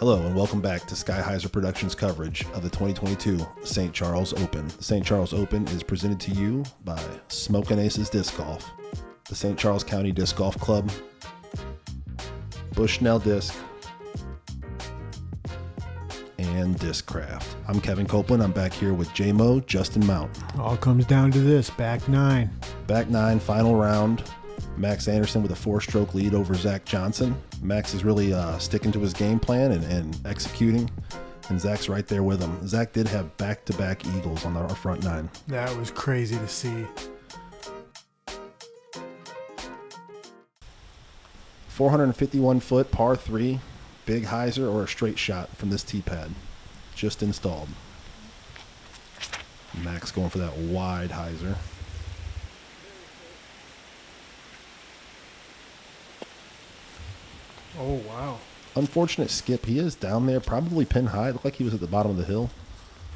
Hello and welcome back to Skyheiser Productions coverage of the 2022 St. Charles Open. The St. Charles Open is presented to you by Smokin Aces Disc Golf, the St. Charles County Disc Golf Club, Bushnell Disc, and Discraft. I'm Kevin Copeland. I'm back here with J-Mo, Justin Mount. All comes down to this, back nine. Back nine, final round. Max Anderson with a 4-stroke lead over Zach Johnson. Max is really sticking to his game plan and executing, and Zach's right there with him. Zach did have back-to-back eagles on our front nine. That was crazy to see. 451-foot par 3, big hyzer or a straight shot from this tee pad. Just installed. Max going for that wide hyzer. Oh, wow. Unfortunate skip. He is down there, probably pin high. Looked like he was at the bottom of the hill.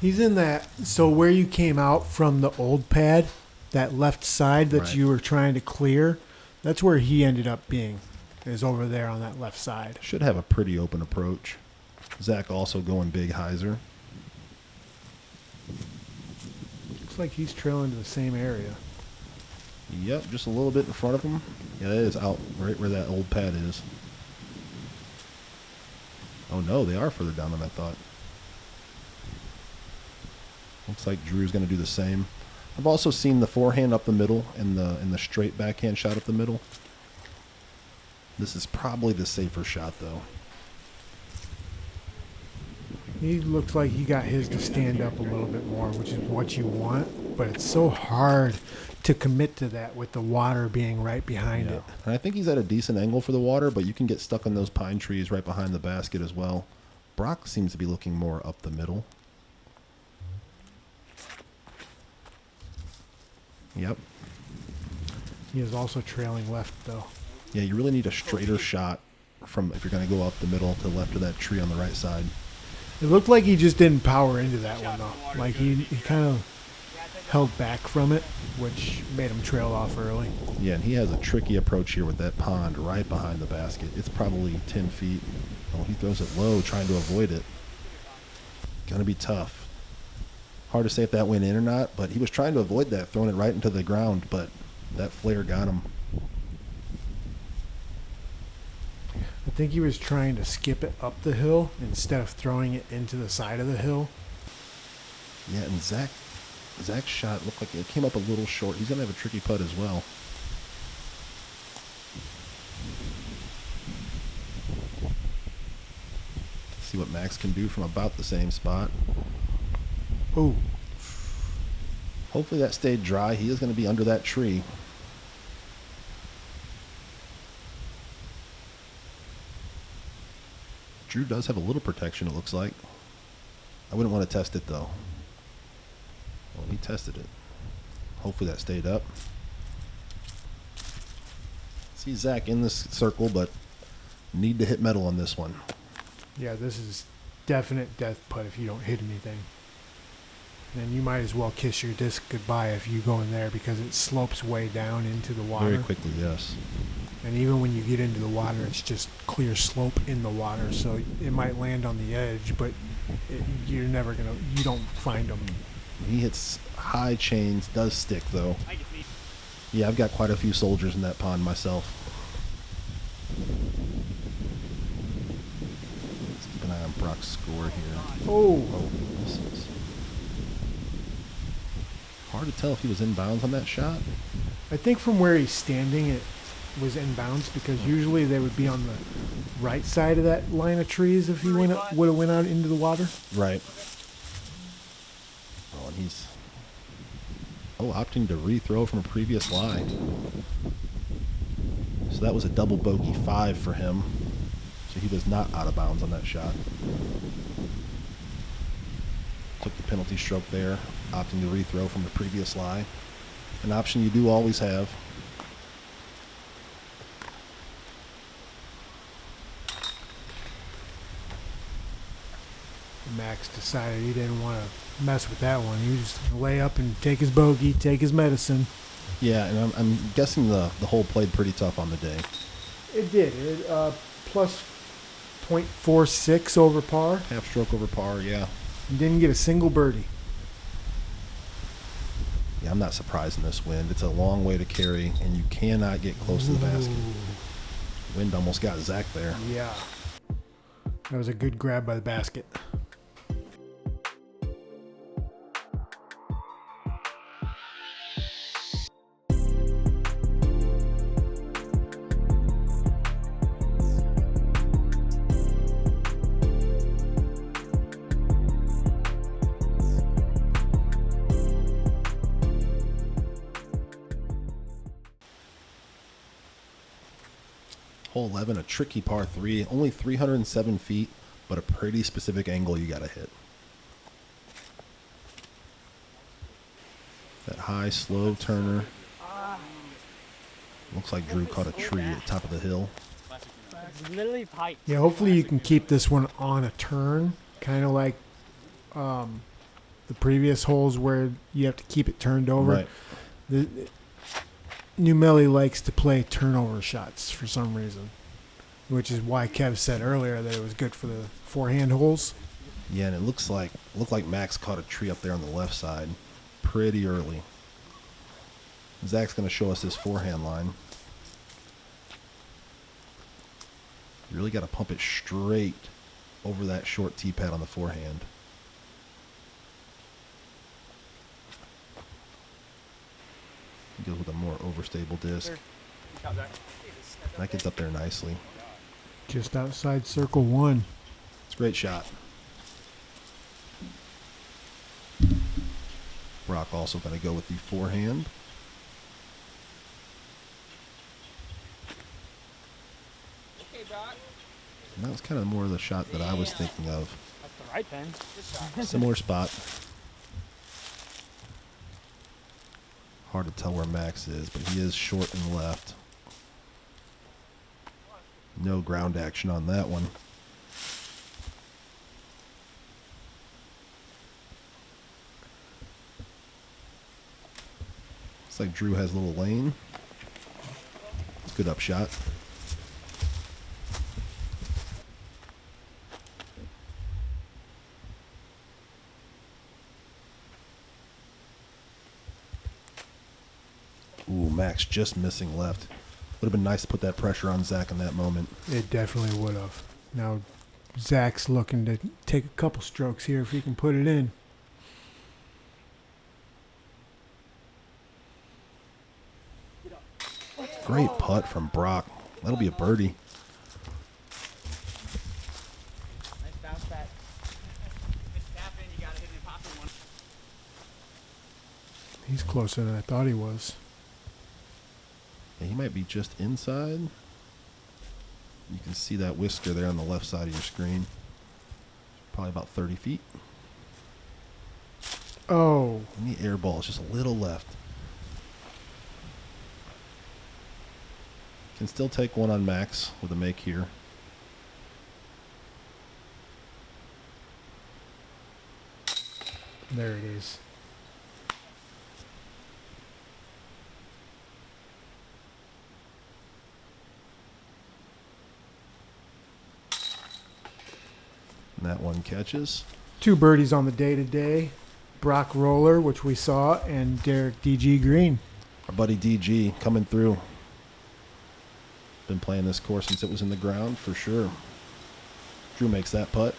He's in that, so where you came out from the old pad, that left side that Right. you were trying to clear, that's where he ended up being, is over there on that left side. Should have a pretty open approach. Zach also going big hyzer. Looks like he's trailing to the same area. Yep, just a little bit in front of him. Yeah, it is out right where that old pad is. Oh no, they are further down than I thought. Looks like Drew's going to do the same. I've also seen the forehand up the middle and the straight backhand shot up the middle. This is probably the safer shot though. He looks like he got his to stand up a little bit more, which is what you want, but it's so hard to commit to that with the water being right behind it. And I think he's at a decent angle for the water, but you can get stuck in those pine trees right behind the basket as well. Brock seems to be looking more up the middle. Yep. He is also trailing left, though. Yeah, you really need a straighter shot from if you're going to go up the middle to the left of that tree on the right side. It looked like he just didn't power into that one, though. Like he kind of held back from it, which made him trail off early. Yeah, and he has a tricky approach here with that pond right behind the basket. It's probably 10 feet. Oh, he throws it low trying to avoid it. Going to be tough. Hard to say if that went in or not, but he was trying to avoid that, throwing it right into the ground, but that flare got him. I think he was trying to skip it up the hill instead of throwing it into the side of the hill. Yeah, and Zach's shot looked like it came up a little short. He's going to have a tricky putt as well. See what Max can do from about the same spot. Ooh. Hopefully that stayed dry. He is going to be under that tree. Drew does have a little protection, it looks like. I wouldn't want to test it, though. Well, he tested it. Hopefully that stayed up. See Zach in this circle, but need to hit metal on this one. Yeah, this is definite death putt if you don't hit anything. And you might as well kiss your disc goodbye if you go in there because it slopes way down into the water. Very quickly, yes. And even when you get into the water, it's just clear slope in the water. So it might land on the edge, but you don't find them. He hits high chains, does stick though. Yeah, I've got quite a few soldiers in that pond myself. Let's keep an eye on Brock's score here. Oh, Misses. Hard to tell if he was in bounds on that shot. I think from where he's standing, it was inbounds because usually they would be on the right side of that line of trees if he would have went out into the water. Right. Oh, and he's opting to rethrow from a previous lie. So that was a double bogey 5 for him. So he was not out of bounds on that shot. Took the penalty stroke there, opting to rethrow from the previous lie. An option you do always have. Max decided he didn't want to mess with that one. He was just going to lay up and take his bogey, take his medicine. Yeah, and I'm guessing the hole played pretty tough on the day. It did. It plus .46 over par. Half stroke over par, yeah. And didn't get a single birdie. Yeah, I'm not surprised in this wind. It's a long way to carry, and you cannot get close to the basket. Wind almost got Zach there. Yeah. That was a good grab by the basket. Hole 11, a tricky par 3. Only 307 feet, but a pretty specific angle you got to hit. That high, slow turner. Looks like Drew caught a tree at the top of the hill. Literally pipe. Yeah, hopefully you can keep this one on a turn, kind of like the previous holes where you have to keep it turned over. Right. The New Melle likes to play turnover shots for some reason, which is why Kev said earlier that it was good for the forehand holes. Yeah, and it looked like Max caught a tree up there on the left side pretty early. Zach's going to show us his forehand line. You really got to pump it straight over that short tee pad on the forehand. He goes with a more overstable disc. That gets up there nicely. Just outside circle 1. It's a great shot. Brock also going to go with the forehand. And that was kind of more of the shot that I was thinking of. That's the right pin. Similar spot. Hard to tell where Max is, but he is short and left. No ground action on that one. Looks like Drew has a little lane. It's a good upshot. Ooh, Max just missing left. Would have been nice to put that pressure on Zach in that moment. It definitely would have. Now, Zach's looking to take a couple strokes here if he can put it in. Great putt from Brock. That'll be a birdie. Nice bounce back. If it's tapping, you gotta hit the popping one. He's closer than I thought he was. Yeah, he might be just inside. You can see that whisker there on the left side of your screen. Probably about 30 feet. Oh. And the air ball is just a little left. Can still take one on Max with a make here. There it is. And that one catches. 2 birdies on the day today. Brock Rohler, which we saw, and Derek DG Green. Our buddy DG coming through. Been playing this course since it was in the ground for sure. Drew makes that putt.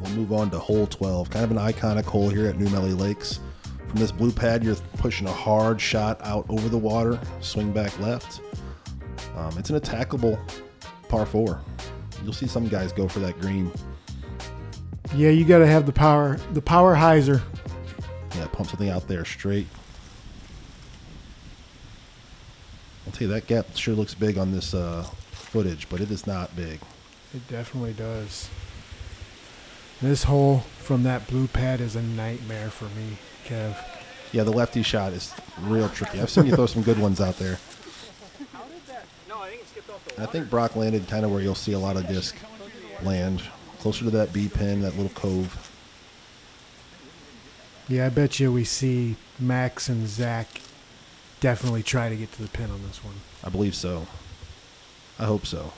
We'll move on to hole 12. Kind of an iconic hole here at New Melle Lakes. From this blue pad, you're pushing a hard shot out over the water. Swing back left. It's an attackable par 4. You'll see some guys go for that green. Yeah, you got to have the power hyzer. Yeah, pump something out there straight. I'll tell you, that gap sure looks big on this footage, but it is not big. It definitely does. This hole from that blue pad is a nightmare for me, Kev. Yeah, the lefty shot is real tricky. I've seen you throw some good ones out there. How did that? No, I think it skipped off the I think Brock landed kind of where you'll see a lot of disc land, closer to that B pin, that little cove. Yeah, I bet you we see Max and Zach definitely try to get to the pin on this one. I believe so. I hope so.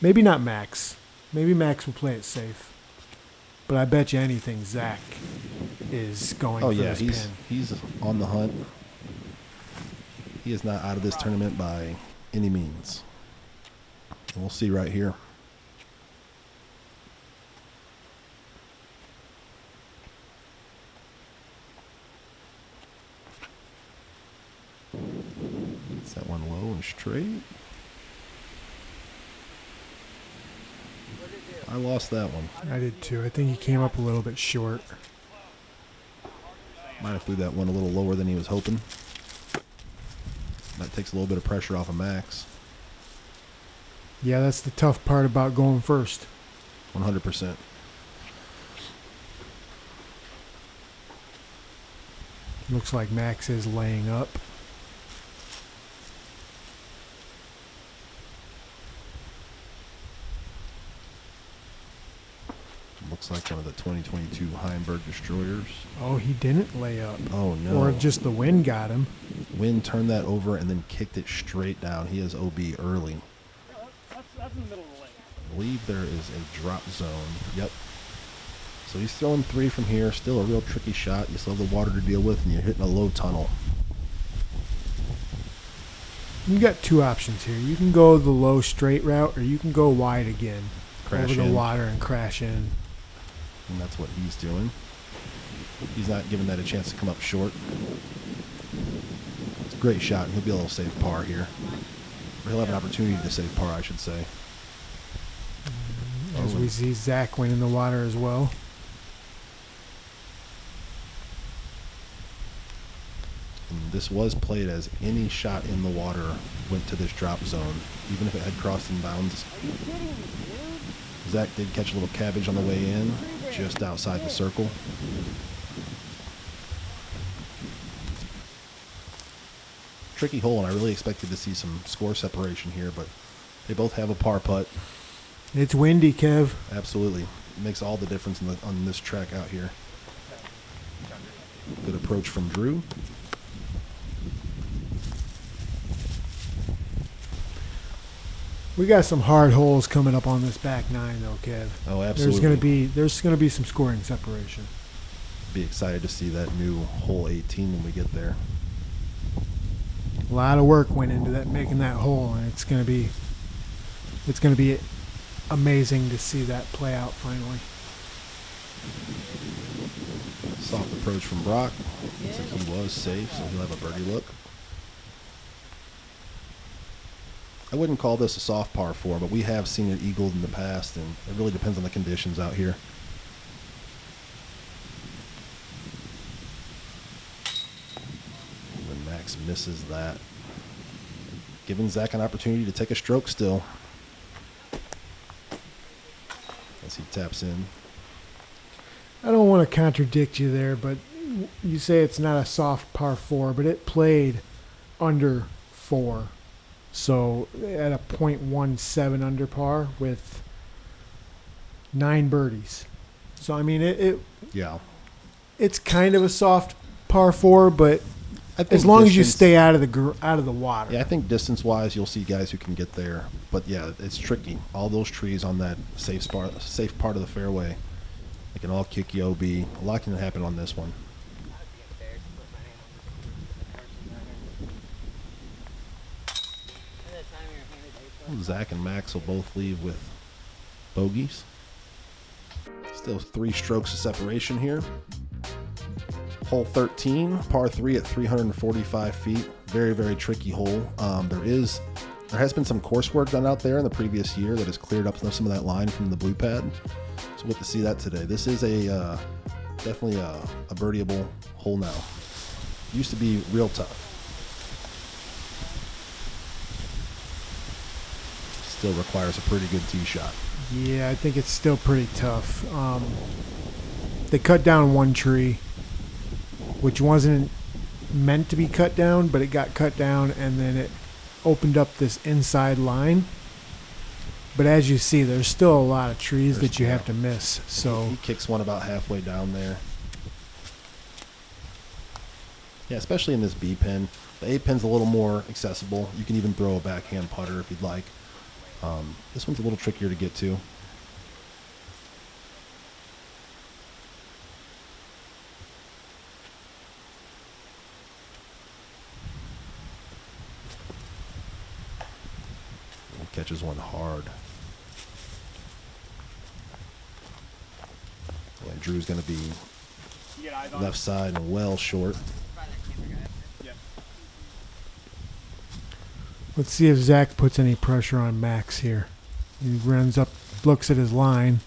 Maybe not Max. Maybe Max will play it safe. But I bet you anything Zach is going for this pin. He's on the hunt. He is not out of this tournament by any means. And we'll see right here. Gets that one low and straight. I lost that one. I did too. I think he came up a little bit short. Might have threw that one a little lower than he was hoping. That takes a little bit of pressure off of Max. Yeah, that's the tough part about going first. 100%. Looks like Max is laying up. Looks like one of the 2022 Heimberg destroyers. Oh, he didn't lay up. Oh, no. Or just the wind got him. Wind turned that over and then kicked it straight down. He has OB early. That's in the middle of the lake. I believe there is a drop zone. Yep. So he's throwing 3 from here. Still a real tricky shot. You still have the water to deal with, and you're hitting a low tunnel. You got 2 options here. You can go the low straight route, or you can go wide again. Crash over in. the water and crash in. And that's what he's doing. He's not giving that a chance to come up short. It's a great shot. He'll be able to save par here. Or he'll have an opportunity to save par, I should say. As we see Zach went in the water as well. And this was played as any shot in the water went to this drop zone, even if it had crossed in bounds. Are you kidding me, dude? Zach did catch a little cabbage on the way in, just outside the circle. Tricky hole, and I really expected to see some score separation here, but they both have a par putt. It's windy, Kev. Absolutely. It makes all the difference on this track out here. Good approach from Drew. We got some hard holes coming up on this back 9, though, Kev. Oh, absolutely. There's gonna be some scoring separation. Be excited to see that new hole 18 when we get there. A lot of work went into that, making that hole, and it's gonna be amazing to see that play out finally. Soft approach from Brock. Looks like he was safe, so he'll have a birdie look. I wouldn't call this a soft par 4, but we have seen it eagled in the past, and it really depends on the conditions out here. When Max misses that, giving Zach an opportunity to take a stroke still. As he taps in. I don't want to contradict you there, but you say it's not a soft par 4, but it played under 4. So at a .17 under par with 9 birdies. So I mean it's kind of a soft par 4, but I think as long as you stay out of the water. Yeah, I think distance-wise, you'll see guys who can get there. But yeah, it's tricky. All those trees on that safe part of the fairway, they can all kick you OB. A lot can happen on this one. Zach and Max will both leave with bogeys. Still 3 strokes of separation here. Hole 13, par 3 at 345 feet. Very, very tricky hole. There has been some coursework done out there in the previous year that has cleared up some of that line from the blue pad. So we'll get to see that today. This is definitely a birdieable hole now. Used to be real tough. Still requires a pretty good tee shot. Yeah, I think it's still pretty tough. They cut down one tree, which wasn't meant to be cut down, but it got cut down, and then it opened up this inside line. But as you see, there's still a lot of trees that you have to miss. So he kicks one about halfway down there. Yeah, especially in this B pin. The A pin's a little more accessible. You can even throw a backhand putter if you'd like. This one's a little trickier to get to. He catches one hard. Yeah, Drew's going to be You get eyes on left side and well short. Yep. Let's see if Zach puts any pressure on Max here. He runs up, looks at his line.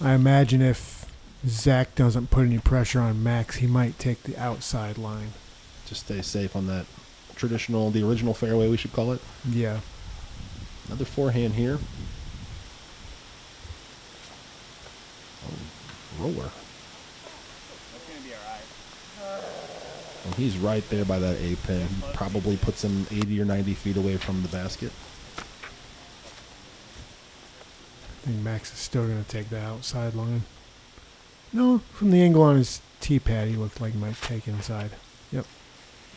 I imagine if Zach doesn't put any pressure on Max, he might take the outside line. Just stay safe on that the original fairway, we should call it. Yeah. Another forehand here. Roller. That's gonna be alright. And he's right there by that A pin. He probably puts him 80 or 90 feet away from the basket. I think Max is still going to take the outside line. No, from the angle on his tee pad, he looked like he might take inside. Yep.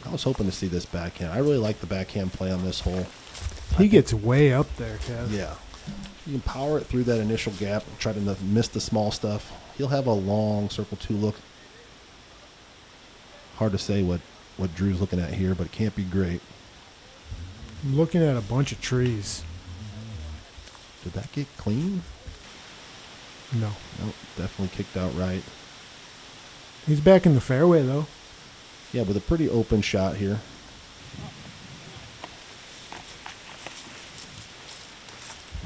I was hoping to see this backhand. I really like the backhand play on this hole. He gets way up there, Kev. Yeah. You can power it through that initial gap, try to miss the small stuff. He'll have a long circle 2 look. Hard to say what Drew's looking at here, but it can't be great. I'm looking at a bunch of trees. Did that get clean? No. Nope, definitely kicked out right. He's back in the fairway, though. Yeah, with a pretty open shot here.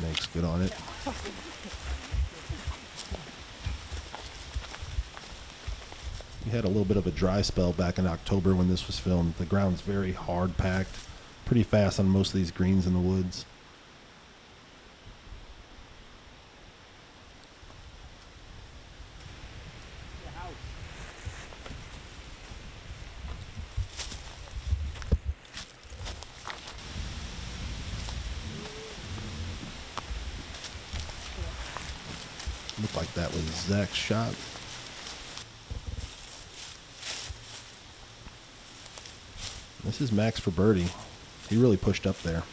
Makes good on it. We had a little bit of a dry spell back in October when this was filmed. The ground's very hard packed, pretty fast on most of these greens in the woods. Looked like that was Zach's shot. This is Max for birdie. He really pushed up there.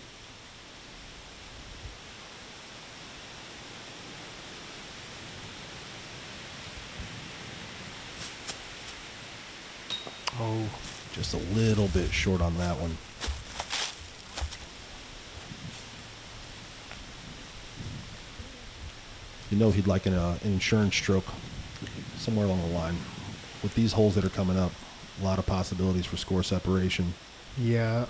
Oh. Just a little bit short on that one. You know he'd like an insurance stroke somewhere along the line. With these holes that are coming up, a lot of possibilities for score separation. Yeah,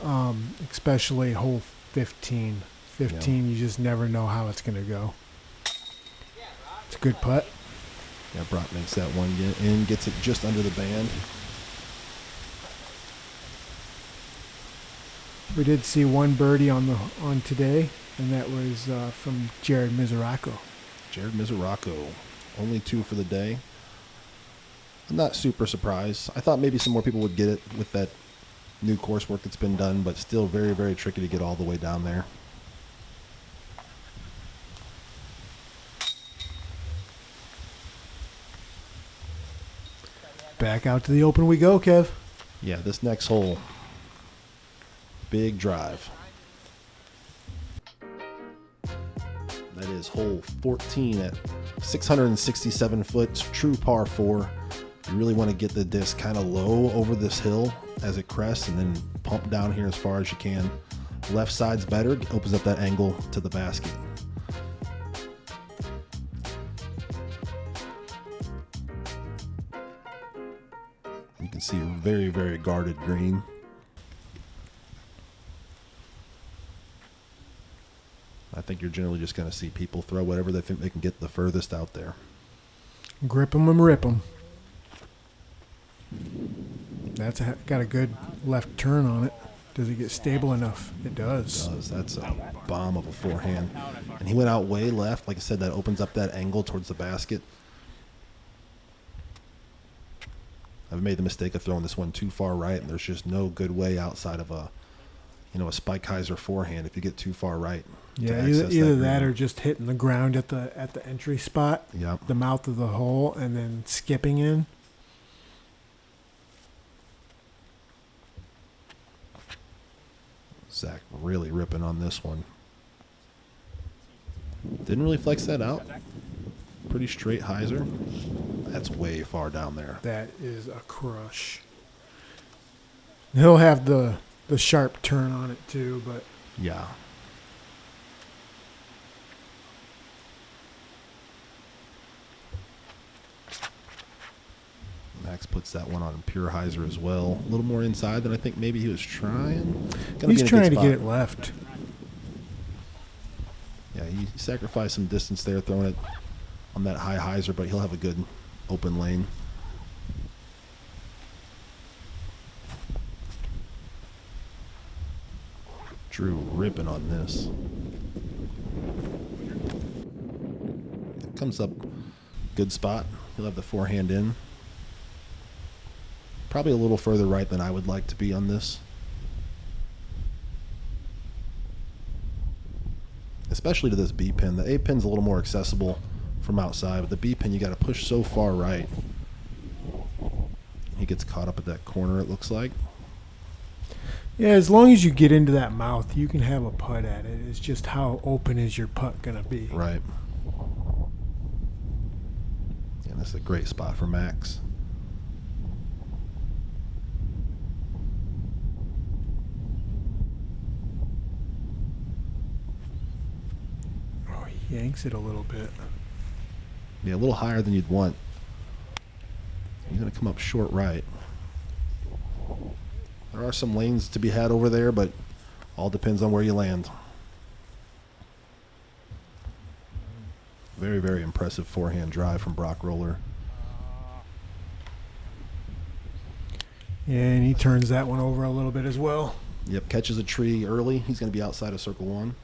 especially hole 15. 15, You just never know how it's going to go. It's a good putt. Yeah, Brock makes that one get in, gets it just under the band. We did see one birdie on today, and that was from Jared Mizraco. Jared Mizraco, only 2 for the day. I'm not super surprised. I thought maybe some more people would get it with that new coursework that's been done, but still very, very tricky to get all the way down there. Back out to the open we go, Kev. Yeah, this next hole, big drive. That is hole 14 at 667 foot, true par 4. You really want to get the disc kind of low over this hill as it crests and then pump down here as far as you can. Left side's better, it opens up that angle to the basket. You can see a very, very guarded green. I think you're generally just going to see people throw whatever they think they can get the furthest out there. Grip 'em and rip 'em. That's got a good left turn on it. Does it get stable enough? It does. That's a bomb of a forehand. And he went out way left. Like I said, that opens up that angle towards the basket. I've made the mistake of throwing this one too far right, and there's just no good way outside of a a spike hyzer forehand if you get too far right. Yeah, to access either green. that or just hitting the ground at the entry spot, Yep. the mouth of the hole, and then skipping in. Zach really ripping on this one. Didn't really flex that out. Pretty straight hyzer. That's way far down there. That is a crush. He'll have the sharp turn on it too, but Yeah. Max puts that one on pure hyzer as well. A little more inside than I think maybe he was trying. he's trying to get it left. Yeah, he sacrificed some distance there throwing it on that high hyzer, but he'll have a good open lane. Drew ripping on this. It comes up good spot. He'll have the forehand in. Probably a little further right than I would like to be on this. Especially to this B pin. The A pin's a little more accessible from outside, but the B pin you got to push so far right. He gets caught up at that corner, it looks like. Yeah, as long as you get into that mouth, you can have a putt at it. It's just how open is your putt going to be. Right. Yeah, this is a great spot for Max. Oh, he yanks it a little bit. Yeah, a little higher than you'd want. He's going to come up short right. There are some lanes to be had over there, but all depends on where you land. Very, very impressive forehand drive from Brock Rohler. Yeah, and he turns that one over a little bit as well. Yep, catches a tree early. He's going to be outside of circle one.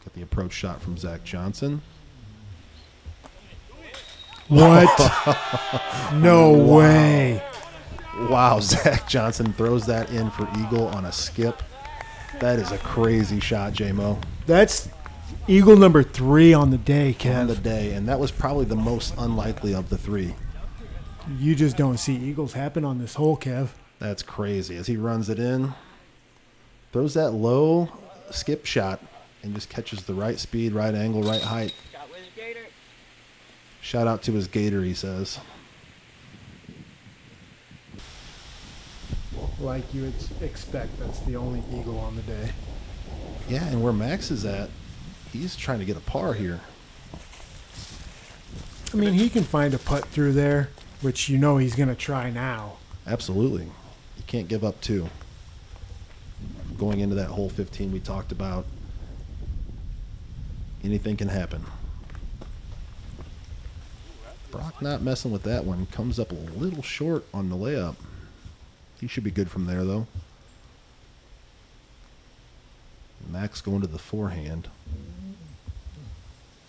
Got the approach shot from Zach Johnson. What? No way. Wow, Zach Johnson throws that in for eagle on a skip. That is a crazy shot, J-Mo. That's eagle number 3 on the day, Kev. On the day, and that was probably the most unlikely of the three. You just don't see eagles happen on this hole, Kev. That's crazy. As he runs it in, throws that low skip shot and just catches the right speed, right angle, right height. Got with his gator. Shout out to his gator, he says. Like you would expect, that's the only eagle on the day. Yeah, and where Max is at, he's trying to get a par here. I mean, he can find a putt through there, which you know he's going to try now. Absolutely. You can't give up two. Going into that hole 15 we talked about, anything can happen. Brock not messing with that one. Comes up a little short on the layup. He should be good from there, though. Max going to the forehand.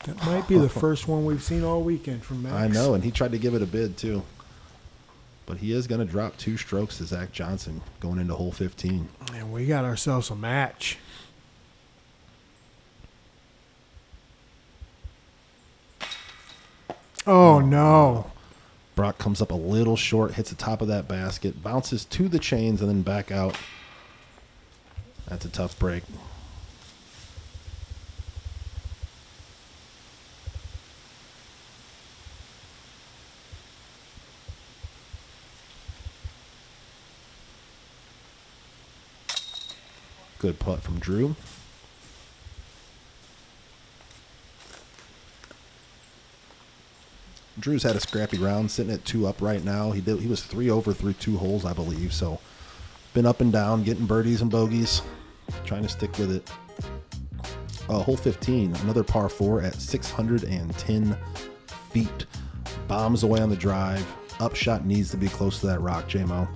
That might be the first one we've seen all weekend from Max. I know, and he tried to give it a bid, too. But he is going to drop 2 strokes to Zach Johnson going into hole 15. And we got ourselves a match. Oh, no. Brock comes up a little short, hits the top of that basket, bounces to the chains, and then back out. That's a tough break. Good putt from Drew. Drew's had a scrappy round, sitting at 2 up right now. He was 3 over through 2 holes, I believe. So, been up and down, getting birdies and bogeys, trying to stick with it. Hole 15, another par 4 at 610 feet. Bombs away on the drive. Upshot needs to be close to that rock, J-Mo.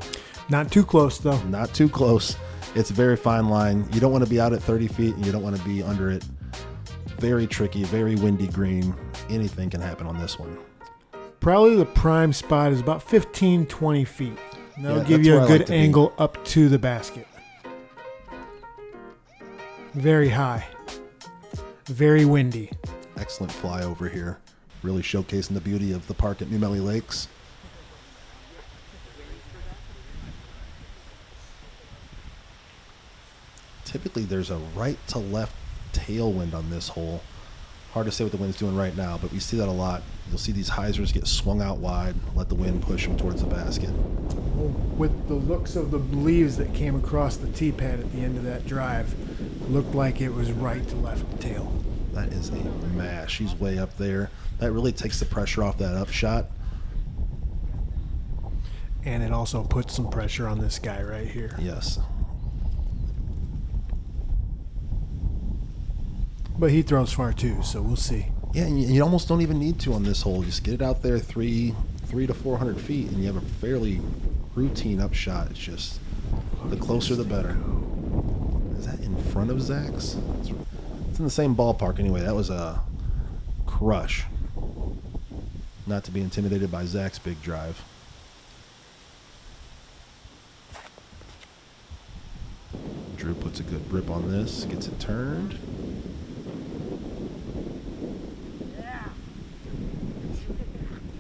Not too close, though. Not too close. It's a very fine line. You don't want to be out at 30 feet, and you don't want to be under it. Very tricky, very windy green. Anything can happen on this one. Probably the prime spot is about 15, 20 feet. That'll Yeah, give that's you where a I like good to be. angle up to the basket. Very high. Very windy. Excellent fly over here. Really showcasing the beauty of the park at New Melle Lakes. Typically, there's a right to left tailwind on this hole. Hard to say what the wind's doing right now, but we see that a lot. You'll see these hyzers get swung out wide, let the wind push them towards the basket. With the looks of the leaves that came across the tee pad at the end of that drive, looked like it was right to left tail. That is a mash. He's way up there. That really takes the pressure off that upshot. And it also puts some pressure on this guy right here. Yes. But he throws far too, so we'll see. Yeah, and you almost don't even need to on this hole. Just get it out there three to 400 feet, and you have a fairly routine upshot. It's just the closer the better. Is that in front of Zach's? It's in the same ballpark anyway. That was a crush. Not to be intimidated by Zach's big drive. Drew puts a good grip on this, gets it turned.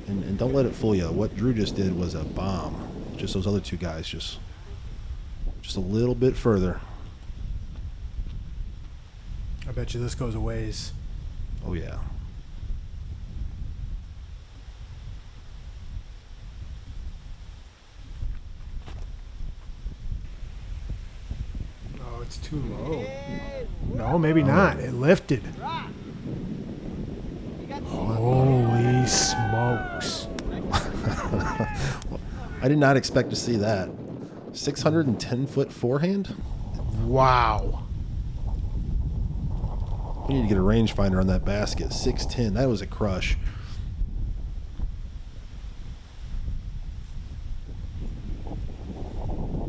And don't let it fool you. What Drew just did was a bomb. Just those other two guys just a little bit further. I bet you this goes a ways. Oh yeah. Oh, it's too low. No, maybe not. It lifted. Holy smokes. I did not expect to see that. 610-foot forehand? Wow. We need to get a rangefinder on that basket. 610. That was a crush.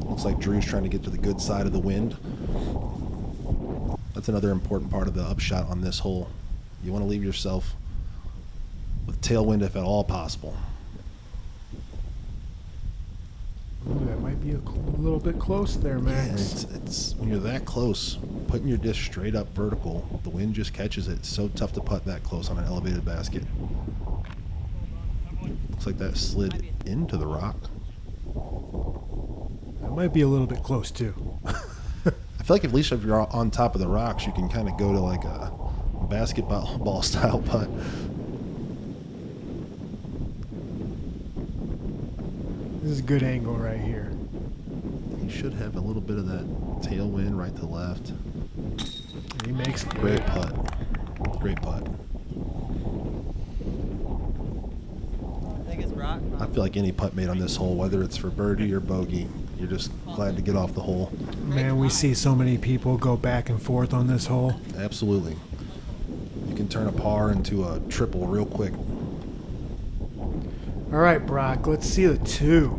Looks like Drew's trying to get to the good side of the wind. That's another important part of the upshot on this hole. You want to leave yourself with tailwind if at all possible. Ooh, that might be a little bit close there, Yeah, Max. it's when you're that close, putting your disc straight up vertical, the wind just catches it. It's so tough to putt that close on an elevated basket. Looks like that slid into the rock. That might be a little bit close too. I feel like at least if you're on top of the rocks, you can kind of go to like a basketball style putt. This is a good angle right here. You should have a little bit of that tailwind right to left. He makes it. Great putt. Great putt. I think it's rock. I feel like any putt made on this hole, whether it's for birdie or bogey, you're just glad to get off the hole. Man, we see so many people go back and forth on this hole. Absolutely. You can turn a par into a triple real quick. All right, Brock, let's see the two.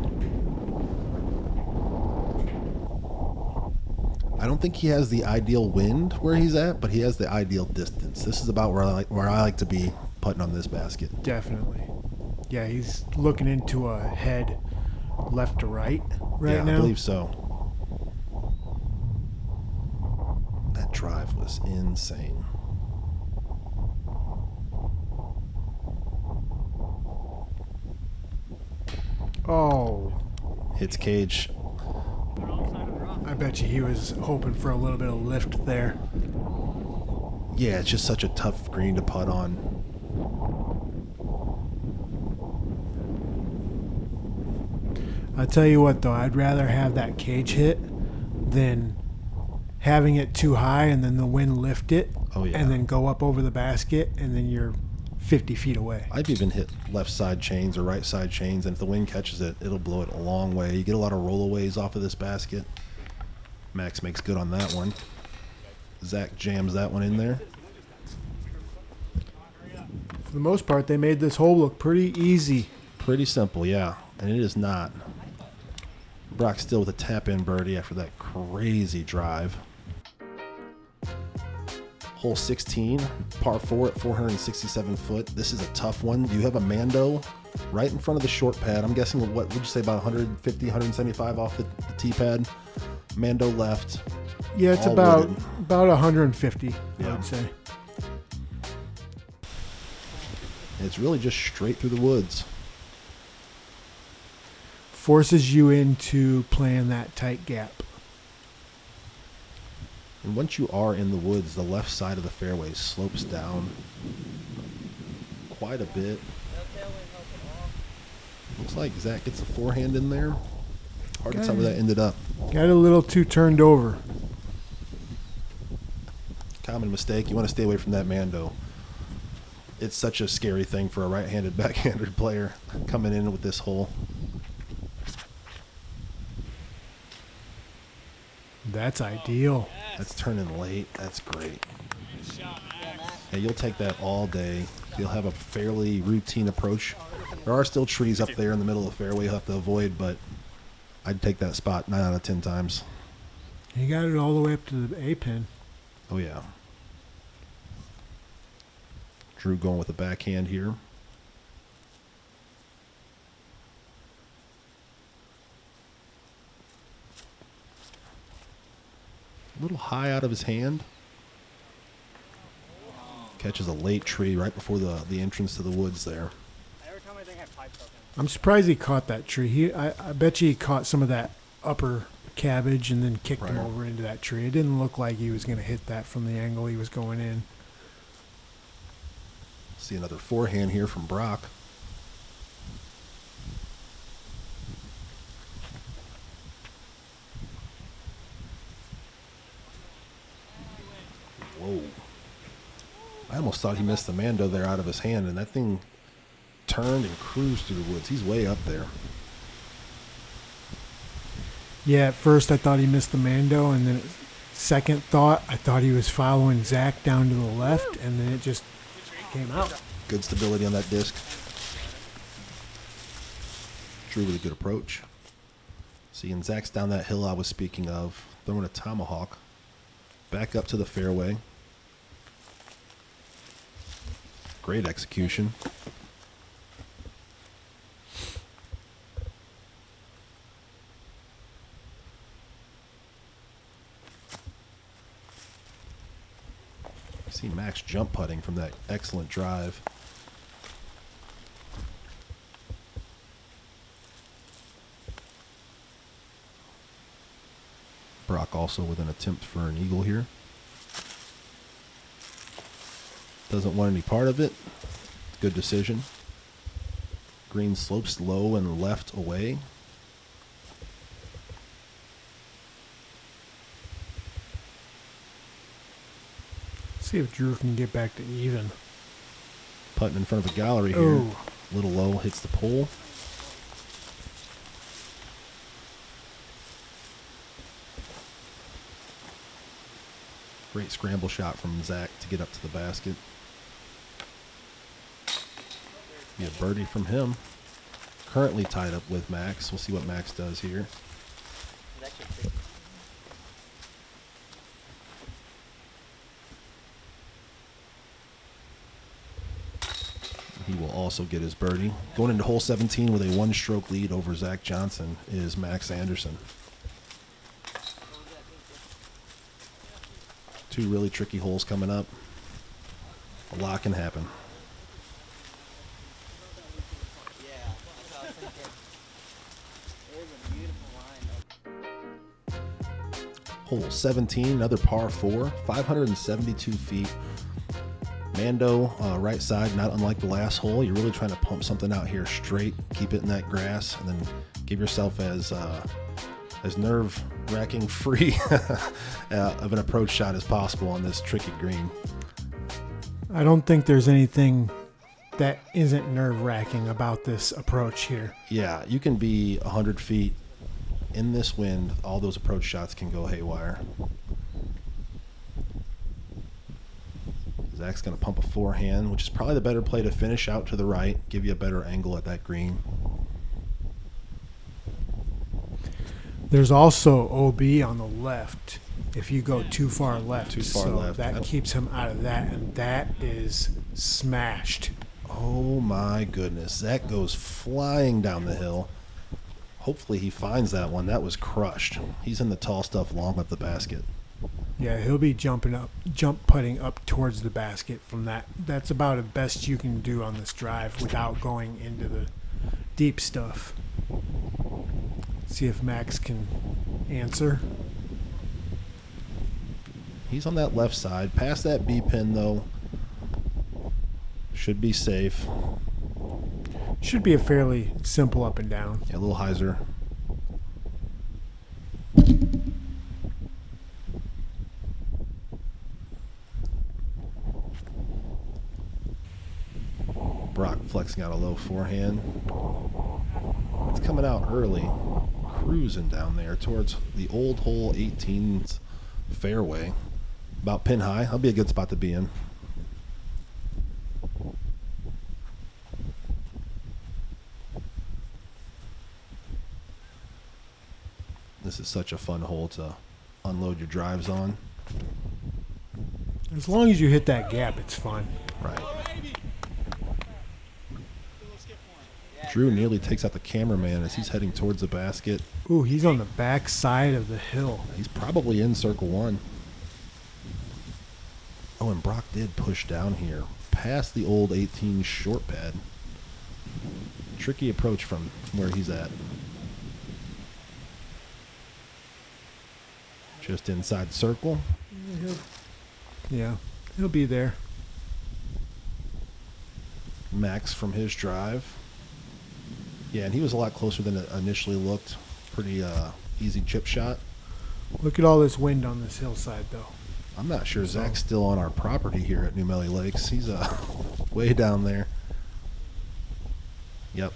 I don't think he has the ideal wind where he's at, but he has the ideal distance. This is about where I like to be putting on this basket. Definitely. Yeah, he's looking into a head left to right right now. I believe so. That drive was insane. Oh, Hits cage. I bet you he was hoping for a little bit of lift there. Yeah, it's just such a tough green to putt on. I'll tell you what, though, I'd rather have that cage hit than having it too high and then the wind lift it Oh, yeah. and then go up over the basket and then you're 50 feet away. I've even hit left side chains or right side chains, and if the wind catches it, it'll blow it a long way. You get a lot of rollaways off of this basket. Max makes good on that one. Zach jams that one in there. For the most part, they made this hole look pretty easy. Pretty simple, yeah, and it is not. Brock still with a tap-in birdie after that crazy drive. Hole 16, par 4 at 467 foot. This is a tough one. You have a Mando right in front of the short pad. I'm guessing, what would you say, about 150, 175 off the tee pad? Mando left. Yeah, it's all about wooded. 150, I Yeah. would say. It's really just straight through the woods. Forces you into playing that tight gap. And once you are in the woods, the left side of the fairway slopes down quite a bit. Looks like Zach gets a forehand in there. Hard to tell where that ended up. Got a little too turned over. Common mistake. You want to stay away from that Mando. It's such a scary thing for a right-handed backhanded player coming in with this hole. That's ideal. That's turning late. That's great. Yeah, you'll take that all day. You'll have a fairly routine approach. There are still trees up there in the middle of the fairway you'll have to avoid, but I'd take that spot 9 out of 10 times. You got it all the way up to the A pin. Oh, yeah. Drew going with a backhand here. A little high out of his hand. Catches a late tree right before the entrance to the woods there. Every time I think I pipe broken. I'm surprised he caught that tree. I bet you he caught some of that upper cabbage and then kicked him Right. over into that tree. It didn't look like he was going to hit that from the angle he was going in. See another forehand here from Brock. Whoa. I almost thought he missed the Mando there out of his hand, and that thing turned and cruised through the woods. He's way up there. Yeah, at first I thought he missed the Mando, and then second thought, I thought he was following Zach down to the left, and then it just came out. Good stability on that disc. Drew with a good approach. Seeing Zach's down that hill I was speaking of, throwing a tomahawk back up to the fairway. Great execution. See Max jump putting from that excellent drive. Brock also with an attempt for an eagle here. Doesn't want any part of it. Good decision. Green slopes low and left away. See if Drew can get back to even. Putting in front of a gallery here. Oh, Little low, hits the pole. Great scramble shot from Zach to get up to the basket. Be a birdie from him. Currently tied up with Max. We'll see what Max does here. He will also get his birdie. Going into hole 17 with a one-stroke lead over Zach Johnson is Max Anderson. Two really tricky holes coming up. A lot can happen. Yeah, that's what I was thinking. There's a beautiful line. Hole 17, another par 4, 572 feet. Mando, right side, not unlike the last hole. You're really trying to pump something out here straight, keep it in that grass, and then give yourself as nerve-wracking free of an approach shot as possible on this tricky green. I don't think there's anything that isn't nerve-wracking about this approach here. Yeah, you can be 100 feet in this wind. All those approach shots can go haywire. Zach's going to pump a forehand, which is probably the better play to finish out to the right, give you a better angle at that green. There's also OB on the left. if you go too far left. Too far so left. That keeps him out of that, and that is smashed. Oh my goodness. That goes flying down the hill. Hopefully he finds that one. That was crushed. He's in the tall stuff long of the basket. Yeah, he'll be jump putting up towards the basket from that. That's about the best you can do on this drive without going into the deep stuff. See if Max can answer. He's on that left side. Past that B pin, though. Should be safe. Should be a fairly simple up and down. Yeah, a little hyzer. Brock flexing out a low forehand. It's coming out early. Cruising down there towards the old hole 18's fairway. About pin high. That'll be a good spot to be in. This is such a fun hole to unload your drives on. As long as you hit that gap, it's fun. Right. Drew nearly takes out the cameraman as he's heading towards the basket. Ooh, he's on the back side of the hill. He's probably in circle one. Oh, and Brock did push down here past the old 18 short pad. Tricky approach from where he's at. Just inside circle. Yeah, he'll be there. Max from his drive. Yeah, and he was a lot closer than it initially looked. Pretty easy chip shot. Look at all this wind on this hillside, though. I'm not sure Zach's still on our property here at New Melle Lakes. He's way down there. Yep.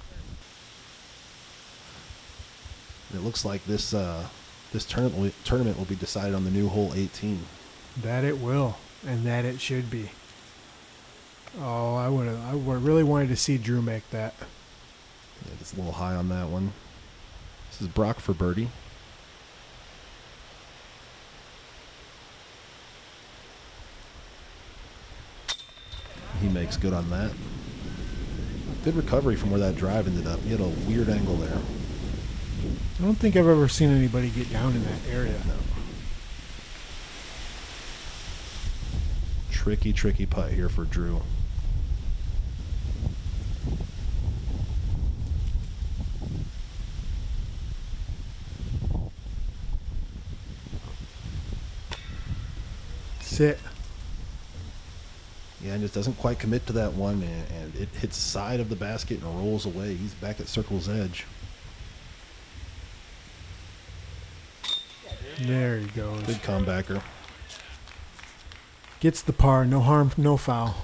It looks like this tournament will be decided on the new hole 18. That it will, and that it should be. Oh, I really wanted to see Drew make that. Yeah, it's a little high on that one. This is Brock for birdie. He makes good on that. Good recovery from where that drive ended up. He had a weird angle there. I don't think I've ever seen anybody get down in that area. No. Tricky putt here for Drew. Sit. Yeah, and just doesn't quite commit to that one, and it hits side of the basket and rolls away. He's back at circle's edge. There he goes. Good comebacker. Gets the par, no harm, no foul.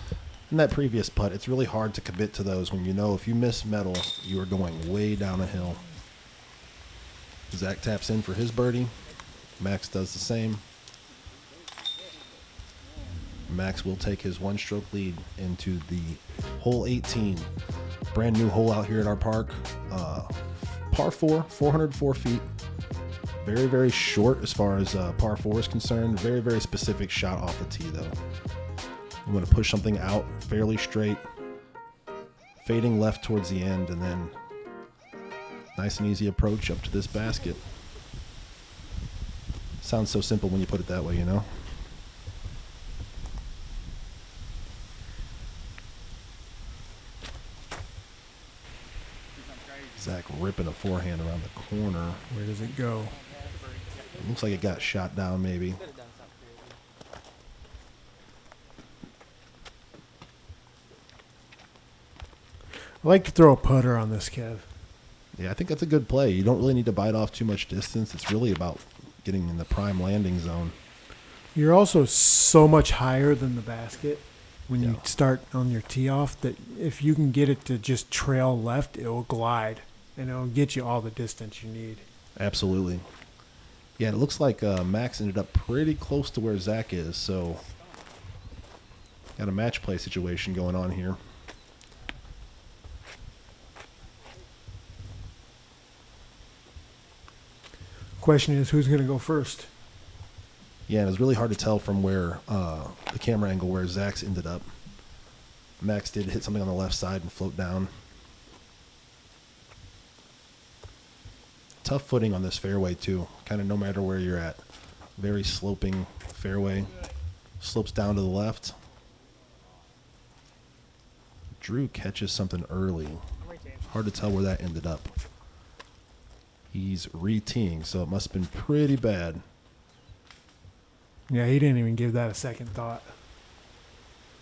In that previous putt, it's really hard to commit to those when you know if you miss Melle, you are going way down a hill. Zach taps in for his birdie. Max does the same. Max will take his one-stroke lead into the hole 18. Brand new hole out here at our park. Par 4, 404 feet. Very, very short as far as par 4 is concerned. Very, very specific shot off the tee, though. You want to push something out fairly straight, fading left towards the end, and then nice and easy approach up to this basket. Sounds so simple when you put it that way, you know? Zach ripping a forehand around the corner. Where does it go? It looks like it got shot down, maybe. I like to throw a putter on this, Kev. Yeah, I think that's a good play. You don't really need to bite off too much distance. It's really about getting in the prime landing zone. You're also so much higher than the basket when you Yeah. start on your tee off that if you can get it to just trail left, it will glide and it'll get you all the distance you need. Absolutely. Yeah, it looks like Max ended up pretty close to where Zach is, so got a match play situation going on here. Question is, who's going to go first? Yeah, and it was really hard to tell from where the camera angle where Zach's ended up. Max did hit something on the left side and float down. Tough footing on this fairway too, kind of no matter where you're at. Very sloping fairway. Slopes down to the left. Drew catches something early. Hard to tell where that ended up. He's re-teeing, so it must have been pretty bad. Yeah, he didn't even give that a second thought.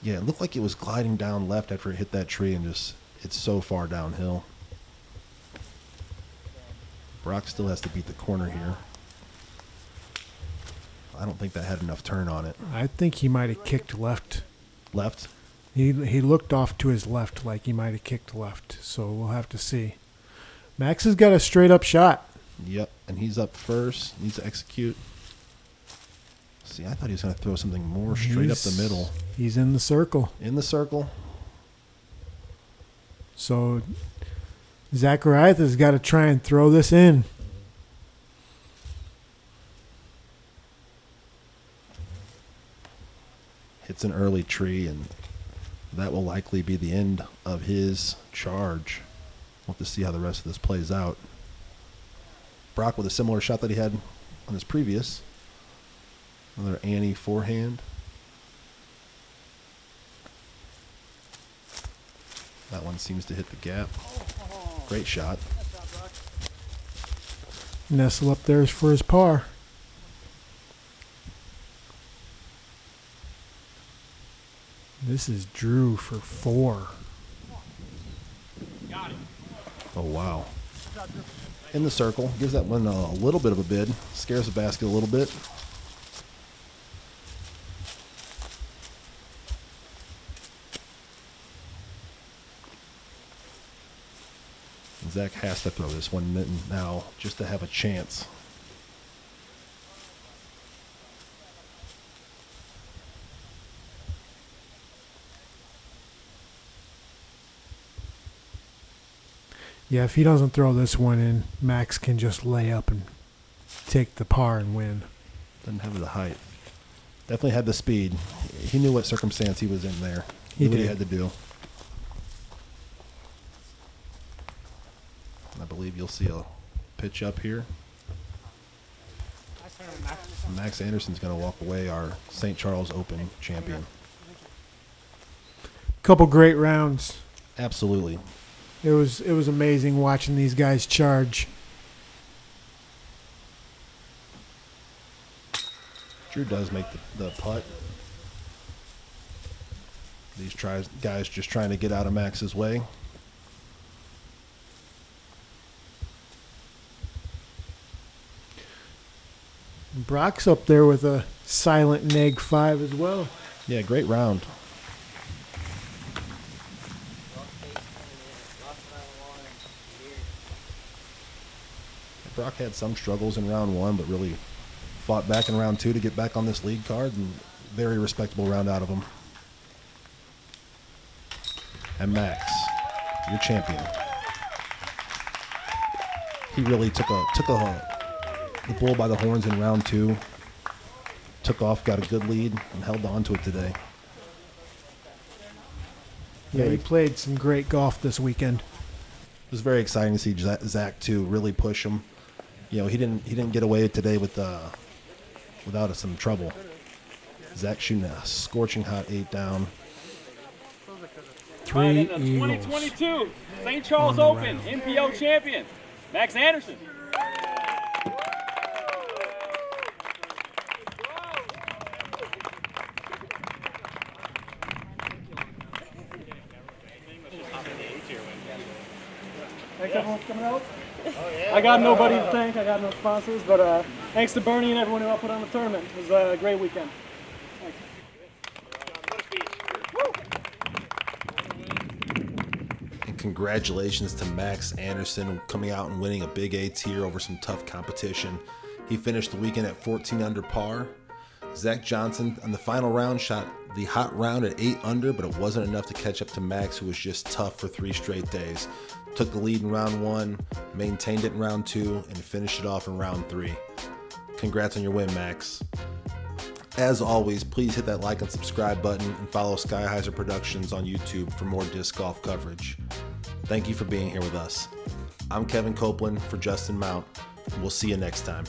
Yeah, it looked like it was gliding down left after it hit that tree and just, it's so far downhill. Brock still has to beat the corner here. I don't think that had enough turn on it. I think he might have kicked left. Left? He looked off to his left like he might have kicked left, so we'll have to see. Max has got a straight up shot. Yep, and he's up first. Needs to execute. See, I thought he was going to throw something more straight up the middle. He's in the circle. In the circle. So Zackeriath has got to try and throw this in. Hits an early tree, and that will likely be the end of his charge. We'll have to see how the rest of this plays out. Brock with a similar shot that he had on his previous. Another Annie forehand. That one seems to hit the gap. Great shot. Nestle up there for his par. This is Drew for 4. Oh, wow. In the circle. Gives that one a little bit of a bid. Scares the basket a little bit. Zach has to throw this one now just to have a chance. Yeah, if he doesn't throw this one in, Max can just lay up and take the par and win. Doesn't have the height. Definitely had the speed. He knew what circumstance he was in there. He Knew what did. he had to do. I believe you'll see a pitch up here. Max Anderson's going to walk away, our St. Charles Open champion. Couple great rounds. Absolutely. It was amazing watching these guys charge. Drew does make the putt. These guys just trying to get out of Max's way. Brock's up there with a silent neg 5 as well. Yeah, great round. Brock had some struggles in round 1, but really fought back in round 2 to get back on this lead card, and very respectable round out of him. And Max, your champion. He really took the bull by the horns in round 2. Took off, got a good lead, and held on to it today. Yeah, he played some great golf this weekend. It was very exciting to see Zach too really push him. You know, he didn't get away today without some trouble. Zach shooting a scorching hot 8 down. 3 in the eagles. 2022 St. Charles Open MPO champion, Max Anderson. Thanks everyone for coming out. I got nobody to thank, I got no sponsors, but thanks to Bernie and everyone who helped put on the tournament. It was a great weekend. And congratulations to Max Anderson coming out and winning a Big A tier over some tough competition. He finished the weekend at 14 under par. Zach Johnson on the final round shot the hot round at 8 under, but it wasn't enough to catch up to Max, who was just tough for 3 straight days. Took the lead in round 1, maintained it in round 2, and finished it off in round 3. Congrats on your win, Max. As always, please hit that like and subscribe button and follow Skyheiser Productions on YouTube for more disc golf coverage. Thank you for being here with us. I'm Kevin Copeland for Justin Mount. We'll see you next time.